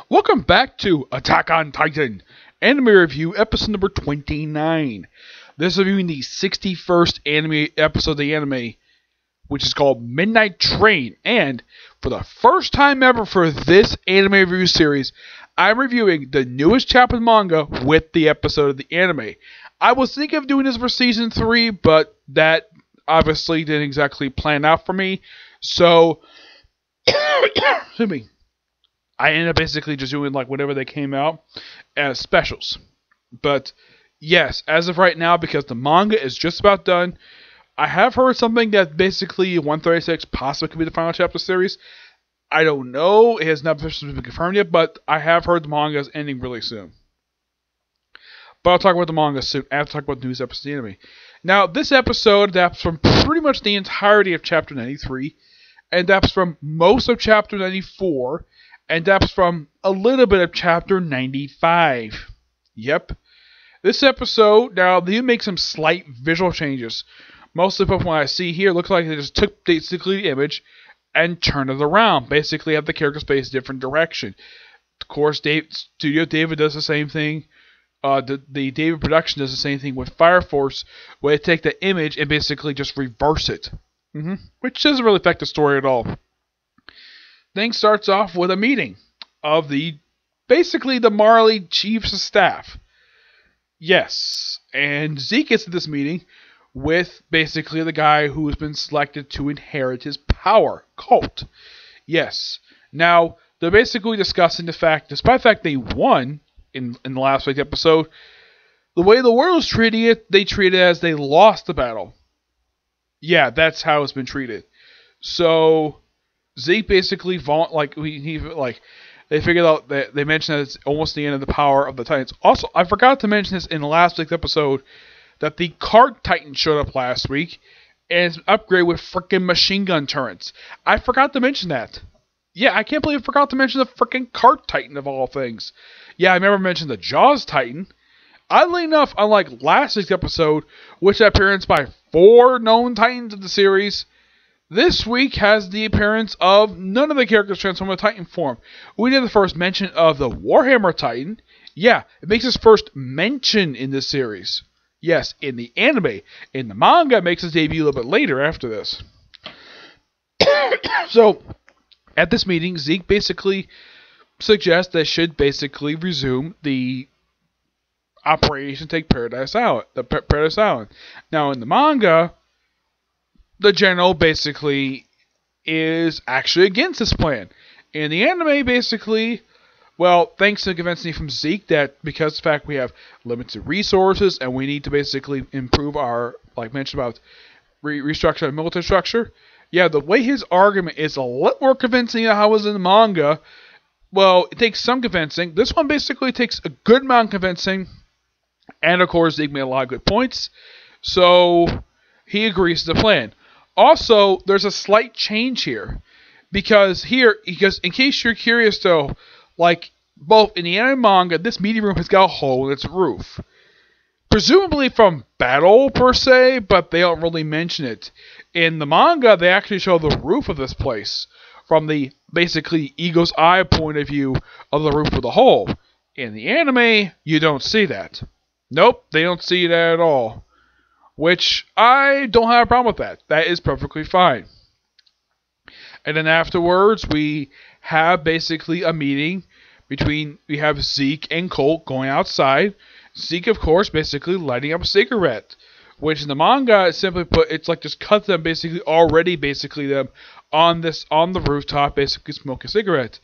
Welcome back to Attack on Titan, anime review episode number 29. This is reviewing the 61st anime episode of the anime, which is called Midnight Train. And for the first time ever for this anime review series, I'm reviewing the newest chapter of the manga with the episode of the anime. I was thinking of doing this for season 3, but that obviously didn't exactly plan out for me. So, excuse me. I ended up basically just doing like whatever they came out as specials. But yes, as of right now, because the manga is just about done, I have heard something that basically 136 possibly could be the final chapter series. I don't know. It has not officially been confirmed yet, but I have heard the manga is ending really soon. But I'll talk about the manga soon after I talk about the news episode of the anime. Now, this episode adapts from pretty much the entirety of chapter 93, and adapts from most of chapter 94, and adapts from a little bit of chapter 95. Yep. This episode, now, they make some slight visual changes. Mostly from what I see here, it looks like they just took basically the image and turned it around. Basically have the characters face a different direction. Of course, Studio David does the same thing. The David production does the same thing with Fire Force, where they take the image and basically just reverse it. Which doesn't really affect the story at all. Thing starts off with a meeting of basically the Marley Chiefs of Staff. Yes, and Zeke gets to this meeting with basically the guy who has been selected to inherit his power, Colt. Yes. Now, they're basically discussing the fact, despite the fact they won in the last week's episode, the way the world is treating it, they treat it as they lost the battle. Yeah, that's how it's been treated. So Zeke basically they figured out that they mentioned that it's almost the end of the power of the Titans. Also, I forgot to mention this in the last week's episode that the Cart Titan showed up last week and it's an upgrade with freaking machine gun turrets. I forgot to mention that. Yeah, I can't believe I forgot to mention the freaking Cart Titan of all things. Yeah, I never mentioned the Jaws Titan. Oddly enough, unlike last week's episode, which had appearance by 4 known Titans of the series, this week has the appearance of none of the characters transform into Titan form. We did the first mention of the Warhammer Titan. Yeah, it makes its first mention in this series. Yes, in the anime. In the manga, it makes its debut a little bit later after this. So, at this meeting, Zeke basically suggests they should basically resume the Operation Take Paradise Island. Now, in the manga, the general basically is actually against this plan. In the anime, basically, well, thanks to convincing from Zeke that because of the fact we have limited resources and we need to basically improve our, like mentioned about restructure our military structure. Yeah, the way his argument is a lot more convincing than how it was in the manga. Well, it takes some convincing. This one basically takes a good amount of convincing. And of course, Zeke made a lot of good points. So he agrees to the plan. Also, there's a slight change here. Because in case you're curious though, like both in the anime and manga, this meeting room has got a hole in its roof. Presumably from battle per se, but they don't really mention it. In the manga, they actually show the roof of this place from the basically eagle's eye point of view of the roof of the hole. In the anime, you don't see that. Nope, they don't see that at all. Which, I don't have a problem with that. That is perfectly fine. And then afterwards, we have basically a meeting we have Zeke and Colt going outside. Zeke, of course, basically lighting up a cigarette. Which in the manga, simply put, it's like just cut them basically them on the rooftop, basically smoking a cigarette.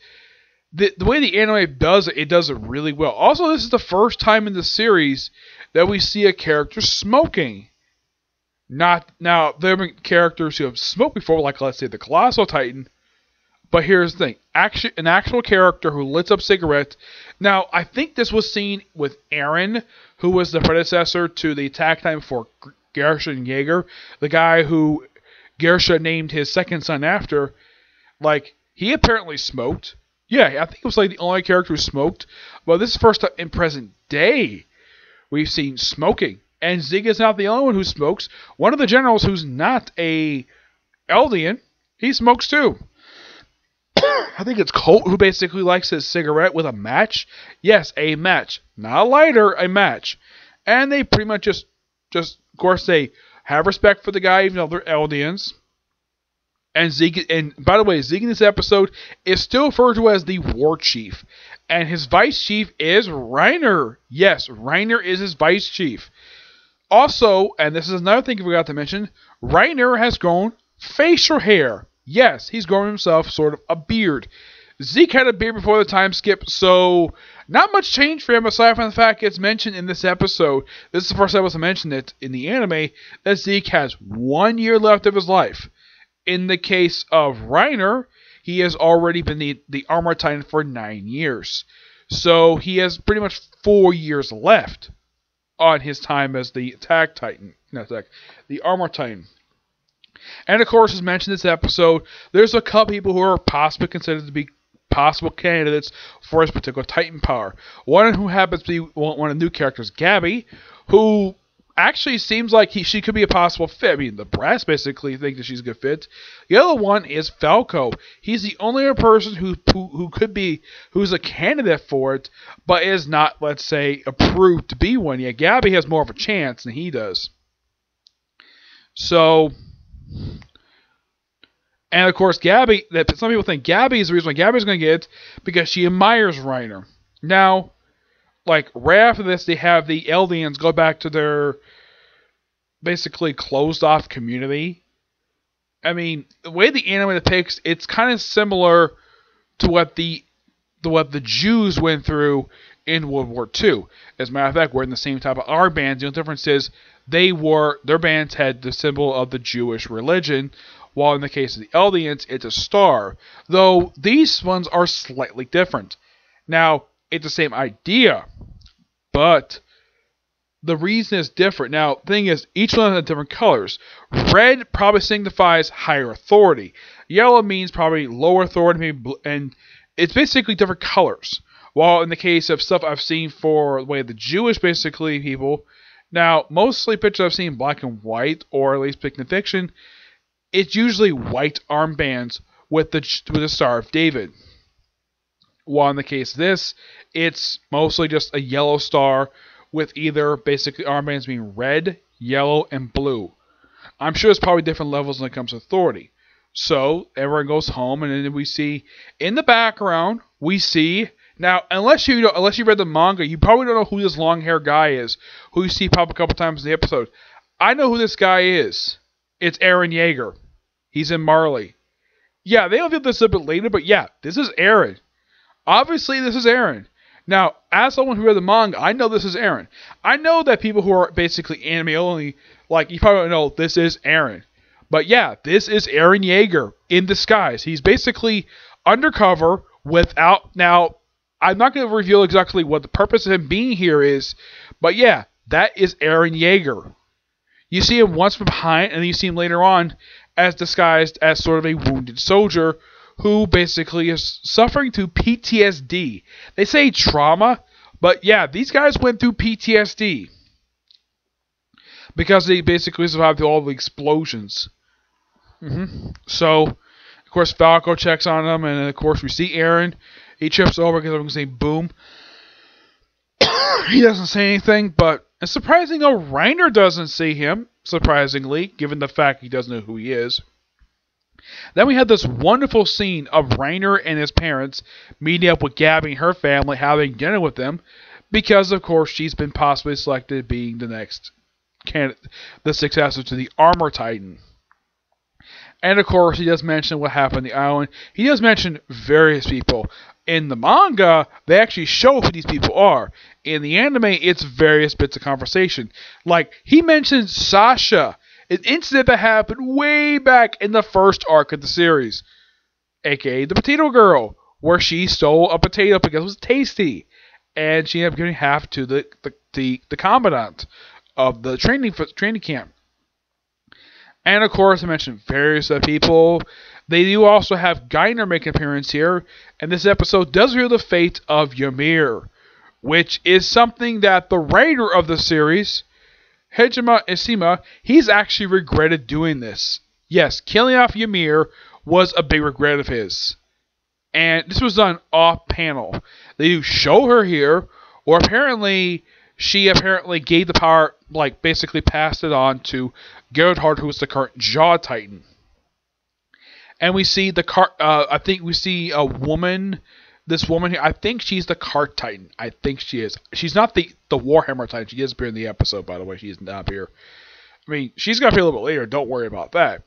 The way the anime does it does it really well. Also, this is the first time in the series that we see a character smoking. Now, there have been characters who have smoked before, like let's say the Colossal Titan. But here's the thing. An actual character who lit up cigarettes. Now, I think this was seen with Eren, who was the predecessor to the Attack Titan for Gershon Jaeger. The guy who Gersha named his second son after. Like, he apparently smoked. Yeah, I think it was like the only character who smoked. But this is the first time in present day we've seen smoking. And Zeke is not the only one who smokes. One of the generals who's not a Eldian, he smokes too. I think it's Colt who basically likes his cigarette with a match. Yes, a match. Not a lighter, a match. And they pretty much just of course, they have respect for the guy, even though they're Eldians. And Zeke, and by the way, Zeke in this episode is still referred to as the War Chief. And his Vice Chief is Reiner. Yes, Reiner is his Vice Chief. Also, and this is another thing I forgot to mention, Reiner has grown facial hair. Yes, he's grown himself sort of a beard. Zeke had a beard before the time skip, so not much change for him aside from the fact it's mentioned in this episode. This is the first episode to mention it in the anime that Zeke has 1 year left of his life. In the case of Reiner, he has already been the Armor Titan for 9 years. So he has pretty much 4 years left on his time as the Attack Titan. The Armor Titan. And of course, as mentioned in this episode, there's a couple people who are possibly considered to be possible candidates for his particular Titan power. One who happens to be one of the new characters, Gabby, who actually seems like she could be a possible fit. I mean, the brass basically think that she's a good fit. The other one is Falco. He's the only other person who's a candidate for it, but is not, let's say, approved to be one yet. Gabby has more of a chance than he does. So, and of course, Gabby, that some people think Gabby is the reason why Gabby's going to get it, because she admires Reiner. Now, like, right after this, they have the Eldians go back to their basically closed-off community. I mean, the way the anime depicts, it's kind of similar to what the Jews went through in World War II. As a matter of fact, we're in the same type of armbands. The only difference is their bands had the symbol of the Jewish religion, while in the case of the Eldians, it's a star. Though these ones are slightly different. Now, it's the same idea, but the reason is different. Now, the thing is, each one has different colors. Red probably signifies higher authority. Yellow means probably lower authority, and it's basically different colors. While in the case of stuff I've seen for the way the Jewish basically people, now mostly pictures I've seen black and white, or at least picking the fiction, it's usually white armbands with the Star of David. While in the case of this, it's mostly just a yellow star with either basically armbands being red, yellow, and blue. I'm sure there's probably different levels when it comes to authority. So everyone goes home, and then we see in the background now, unless you read the manga, you probably don't know who this long-haired guy is, who you see pop a couple times in the episode. I know who this guy is. It's Eren Yeager. He's in Marley. Yeah, they'll get this a bit later, but yeah, this is Eren. Obviously, this is Eren. Now, as someone who read the manga, I know this is Eren. I know that people who are basically anime only, like, you probably don't know this is Eren. But yeah, this is Eren Yeager in disguise. He's basically undercover without... Now, I'm not going to reveal exactly what the purpose of him being here is, but yeah, that is Eren Yeager. You see him once from behind, and then you see him later on as disguised as sort of a wounded soldier who basically is suffering through PTSD. They say trauma, but yeah, these guys went through PTSD because they basically survived through all the explosions. So, of course, Falco checks on them, and of course we see Eren. He trips over because everyone's saying boom. He doesn't say anything, but it's surprising how Reiner doesn't see him, surprisingly, given the fact he doesn't know who he is. Then we had this wonderful scene of Reiner and his parents meeting up with Gabby and her family, having dinner with them, because, of course, she's been possibly selected being the next candidate, the successor to the Armor Titan. And, of course, he does mention what happened on the island. He does mention various people. In the manga, they actually show who these people are. In the anime, it's various bits of conversation. Like, he mentions Sasha, an incident that happened way back in the first arc of the series, aka the Potato Girl, where she stole a potato because it was tasty, and she ended up giving half to the commandant of the training camp. And of course, I mentioned various people. They do also have Geiner make an appearance here, and this episode does reveal the fate of Ymir, which is something that the writer of the series, Hajime Isima, he's actually regretted doing this. Yes, killing off Ymir was a big regret of his. And this was done off panel. They do show her here, or apparently she gave the power, like basically passed it on to Gerhard, who is the current Jaw Titan. And we see I think we see a woman. This woman here, I think she's the Cart Titan. I think she is. She's not the Warhammer Titan. She is appear in the episode, by the way. She's not here. I mean, she's gonna appear a little bit later. Don't worry about that.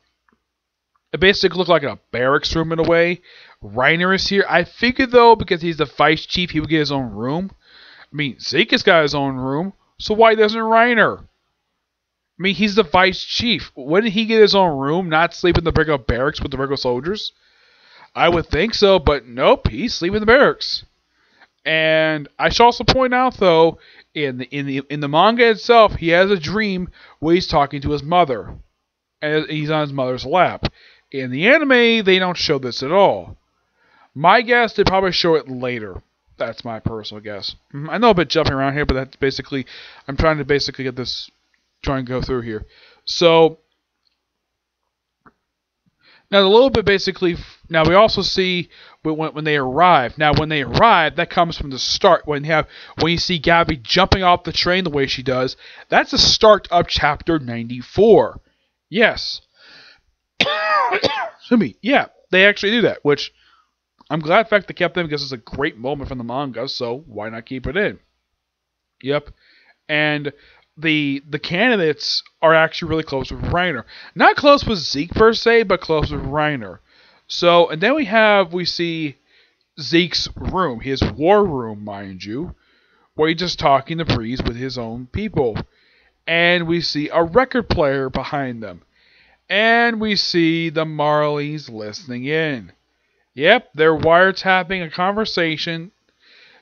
It basically looked like a barracks room in a way. Reiner is here. I figured though, because he's the vice chief, he would get his own room. I mean, Zeke has got his own room, so why doesn't Reiner? I mean, he's the vice chief. Wouldn't he get his own room, not sleep in the regular barracks with the regular soldiers? I would think so, but nope, he's sleeping in the barracks. And I should also point out, though, in the manga itself, he has a dream where he's talking to his mother, and he's on his mother's lap. In the anime, they don't show this at all. My guess, they probably show it later. That's my personal guess. I know I'm a bit jumping around here, but that's basically, I'm trying to basically get this, try and go through here. So, now a little bit basically, now we also see when they arrive. Now when they arrive, that comes from the start. When you see Gabby jumping off the train the way she does, that's the start of chapter 94. Yes. Excuse me. Yeah, they actually do that, which I'm glad the fact they kept in because it's a great moment from the manga, so why not keep it in? Yep. And the candidates are actually really close with Reiner. Not close with Zeke per se, but close with Reiner. So, and then we see Zeke's room, his war room, mind you, where he's just talking to Breeze with his own people. And we see a record player behind them. And we see the Marleys listening in. Yep, they're wiretapping a conversation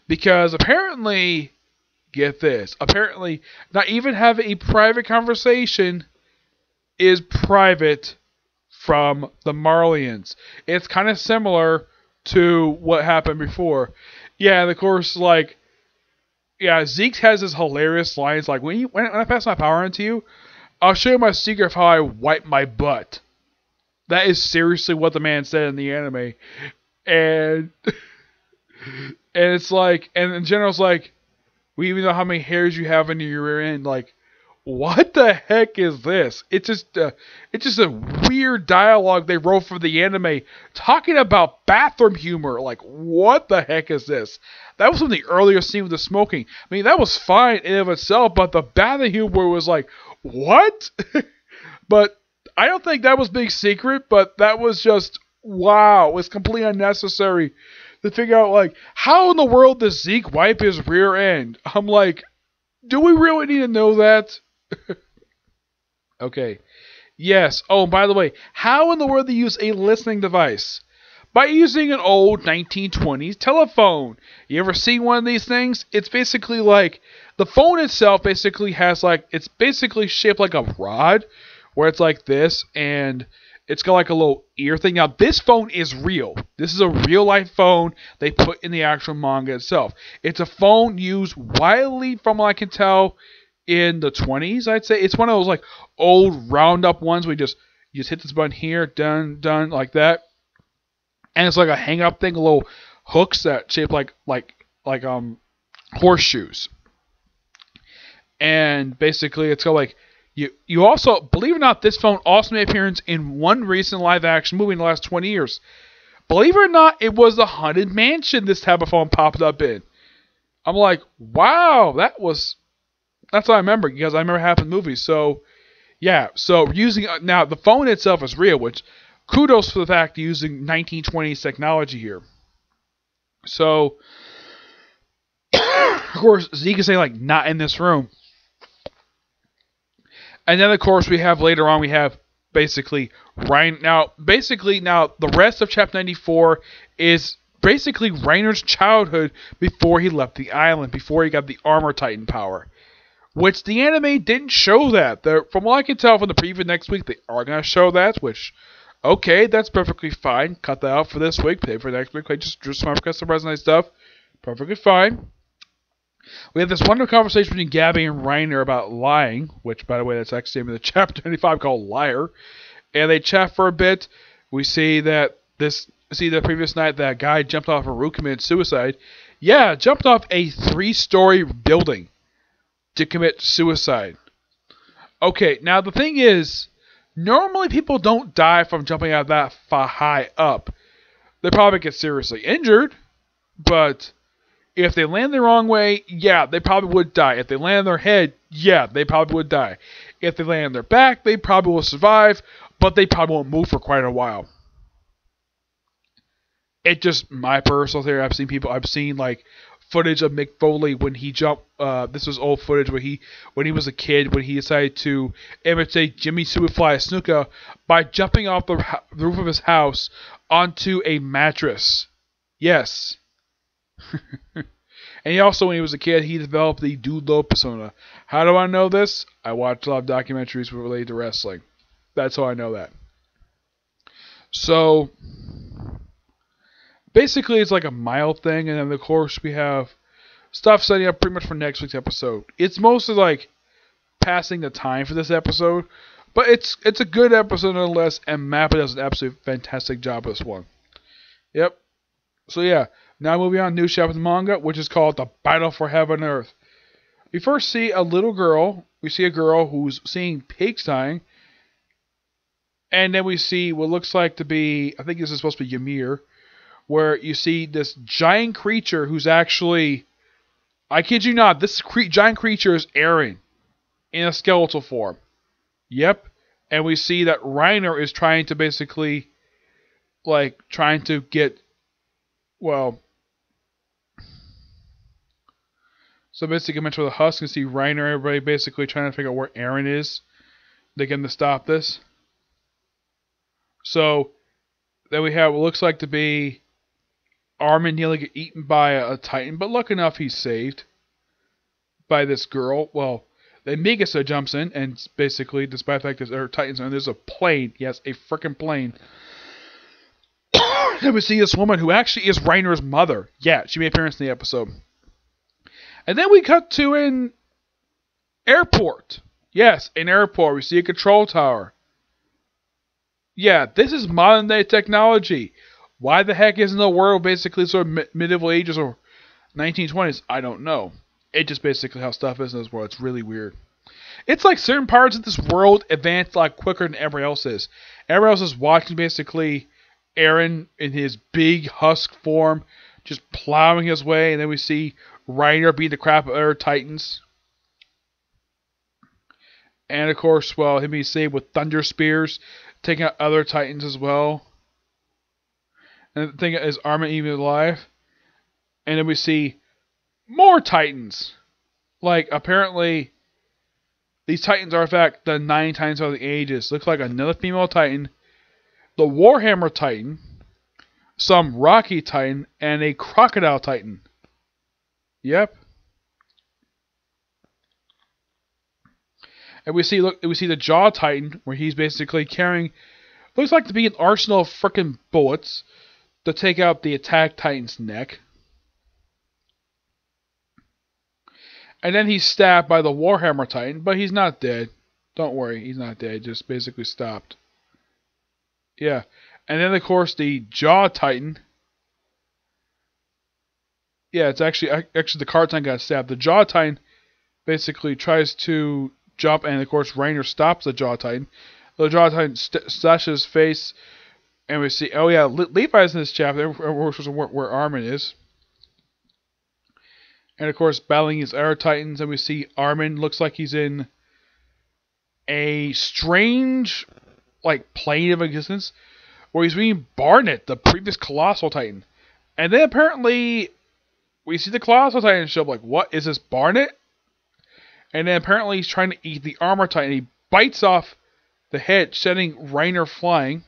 because apparently, get this, apparently not even having a private conversation is private from the Marleyans. It's kind of similar to what happened before. Yeah, and of course, like, yeah, Zeke has this hilarious lines like, when I pass my power on to you, I'll show you my secret of how I wipe my butt. That is seriously what the man said in the anime. And it's like, and the general's like, we even know how many hairs you have in your rear end. Like, what the heck is this? It's just a weird dialogue they wrote for the anime talking about bathroom humor. Like, what the heck is this? That was from the earlier scene with the smoking. I mean, that was fine in of itself, but the bathroom humor was like, what? But I don't think that was big secret, but that was just, wow. It was completely unnecessary to figure out, like, how in the world does Zeke wipe his rear end? I'm like, do we really need to know that? Okay. Yes. Oh, by the way, how in the world do you use a listening device? By using an old 1920s telephone. You ever seen one of these things? It's basically like, the phone itself basically has like, it's basically shaped like a rod, where it's like this, and it's got like a little ear thing. Now, this phone is real. This is a real life phone they put in the actual manga itself. It's a phone used widely, from what I can tell, in the 20s, I'd say. It's one of those like old round up ones where you just hit this button here, done, like that. And it's like a hang up thing, little hooks that shape like horseshoes. And basically it's got like, you also, believe it or not, this phone also made an appearance in one recent live action movie in the last 20 years. Believe it or not, it was the Haunted Mansion this type of phone popped up in. I'm like, wow, that's what I remember, because I remember half the movie. So, yeah, so using, now the phone itself is real, which kudos for the fact of using 1920s technology here. So, of course, Zeke is saying, like, not in this room. And then, of course, we have basically Reiner. Now, the rest of Chapter 94 is basically Reiner's childhood before he left the island, before he got the Armor Titan power. Which the anime didn't show that. From what I can tell from the preview next week, they are going to show that, which, okay, that's perfectly fine. Cut that out for this week, pay for next week. Just smart custom nice stuff. Perfectly fine. We have this wonderful conversation between Gabby and Reiner about lying, which, by the way, that's actually in the chapter 25 called Liar. And they chat for a bit. We see that this see the previous night that guy jumped off a roof, committed suicide. Yeah, jumped off a 3-story building to commit suicide. Okay, now the thing is, normally people don't die from jumping out that far high up. They probably get seriously injured, but if they land the wrong way, yeah, they probably would die. If they land on their head, yeah, they probably would die. If they land on their back, they probably will survive, but they probably won't move for quite a while. It's just my personal theory. I've seen like footage of Mick Foley when he jumped. This was old footage when he was a kid, when he decided to imitate Jimmy Superfly Snuka by jumping off the roof of his house onto a mattress. Yes. And he also, when he was a kid, he developed the Dude Low persona. How do I know this? I watched a lot of documentaries related to wrestling. That's how I know that. So, basically, it's like a mild thing, and then of course we have stuff setting up pretty much for next week's episode. It's mostly like passing the time for this episode, but it's a good episode nonetheless, and Mappa does an absolutely fantastic job with this one. Yep. So yeah, now moving on to new chapter of the manga, which is called The Battle for Heaven and Earth. We first see a little girl. We see a girl who's seeing pigs dying. And then we see what looks like to be, I think this is supposed to be Ymir, where you see this giant creature who's actually, I kid you not, this giant creature is Eren in a skeletal form. Yep. And we see that Reiner is trying to basically, like, trying to get, well, so basically, I mentioned with the Husk, and see Reiner, everybody basically trying to figure out where Eren is. They get him to stop this. So, then we have what looks like to be Armin nearly get eaten by a Titan, but lucky enough he's saved by this girl. Well, then Megasa jumps in, and basically, despite the fact that there are Titans, and there's a plane, yes, a freaking plane. Then we see this woman who actually is Reiner's mother. Yeah, she made an appearance in the episode. And then we cut to an airport. Yes, an airport. We see a control tower. Yeah, this is modern day technology. Why the heck isn't the world basically sort of medieval ages or 1920s? I don't know. It's just basically how stuff is in this world. It's really weird. It's like certain parts of this world advance a lot quicker than everyone else is. Everyone else is watching basically Eren in his big husk form just plowing his way, and then we see Reiner beat the crap out of other Titans. And of course, well, him being saved with Thunder Spears, taking out other Titans as well. And the thing is, Armin even alive. And then we see more Titans. Like, apparently, these Titans are in fact the 9 Titans of the ages. Looks like another female Titan, the Warhammer Titan, some Rocky Titan, and a Crocodile Titan. Yep. And we see the Jaw Titan, where he's basically carrying, looks like to be an arsenal of frickin' bullets to take out the Attack Titan's neck. And then he's stabbed by the Warhammer Titan, but he's not dead. Don't worry, he's not dead, just basically stopped. Yeah. And then, of course, the Jaw Titan. Yeah, it's actually the Card Titan got stabbed. The Jaw Titan basically tries to jump, and of course, Reiner stops the Jaw Titan. The Jaw Titan slashes his face, and we see, oh yeah, Levi's in this chapter, where Armin is. And of course, battling his Air Titans, and we see Armin looks like he's in a strange, like, plane of existence, where he's reading Barnet, the previous Colossal Titan. And then apparently, we see the Colossal Titan show up, like, what, is this Barnet? And then apparently he's trying to eat the Armor Titan. He bites off the head, sending Reiner flying.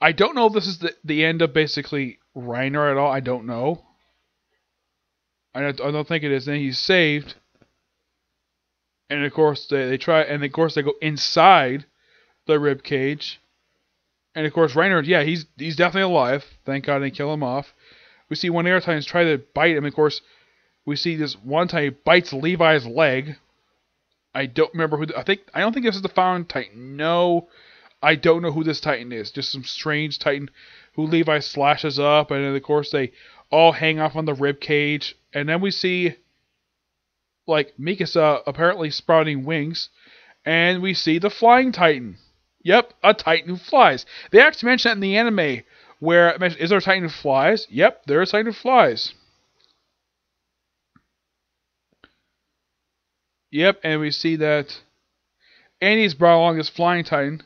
I don't know if this is the end of basically Reiner at all. I don't know. I don't think it is. Then he's saved. And of course they try, and of course they go inside the rib cage. And of course Reiner, yeah, he's definitely alive. Thank God they kill him off. We see one Air Titans try to bite him. Of course, we see this one time he bites Levi's leg. I don't remember who. I don't think this is the Found Titan. No, I don't know who this Titan is. Just some strange Titan who Levi slashes up, and then of course they all hang off on the rib cage, and then we see like Mikasa apparently sprouting wings, and we see the flying Titan. Yep, a Titan who flies. They actually mentioned that in the anime, where it mentioned, is there a Titan who flies? Yep, there is a Titan who flies. Yep, and we see that Annie's brought along this flying Titan.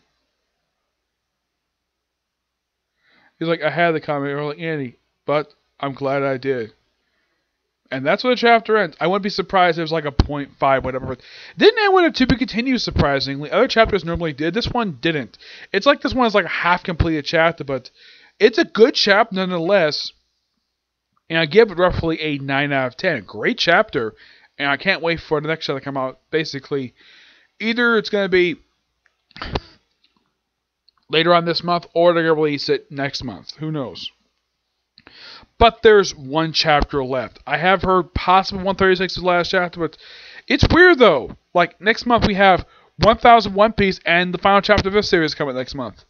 He's like, I had the comment early, Annie, but I'm glad I did. And that's where the chapter ends. I wouldn't be surprised if it was like a 0.5, whatever. But didn't end with a to be continued, surprisingly. Other chapters normally did. This one didn't. It's like this one is like a half completed chapter, but it's a good chapter nonetheless. And I give it roughly a 9 out of 10. Great chapter. And I can't wait for the next chapter to come out. Basically, either it's going to be later on this month, or they're going to release it next month. Who knows? But there's one chapter left. I have heard possibly 136 is the last chapter, but it's weird though. Like next month we have 1000 One Piece and the final chapter of this series coming next month.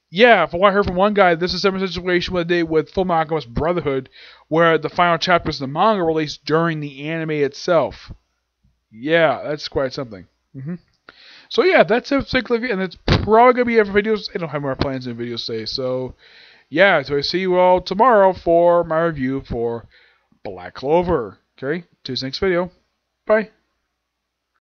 Yeah, from what I heard from one guy, this is a similar situation with they with Fullmetal Alchemist Brotherhood, where the final chapters of the manga released during the anime itself. Yeah, that's quite something. So yeah, that's it particularly, and it's probably gonna be every videos. I don't have more plans in videos today, so yeah. So I see you all tomorrow for my review for Black Clover. Okay, to the next video. Bye.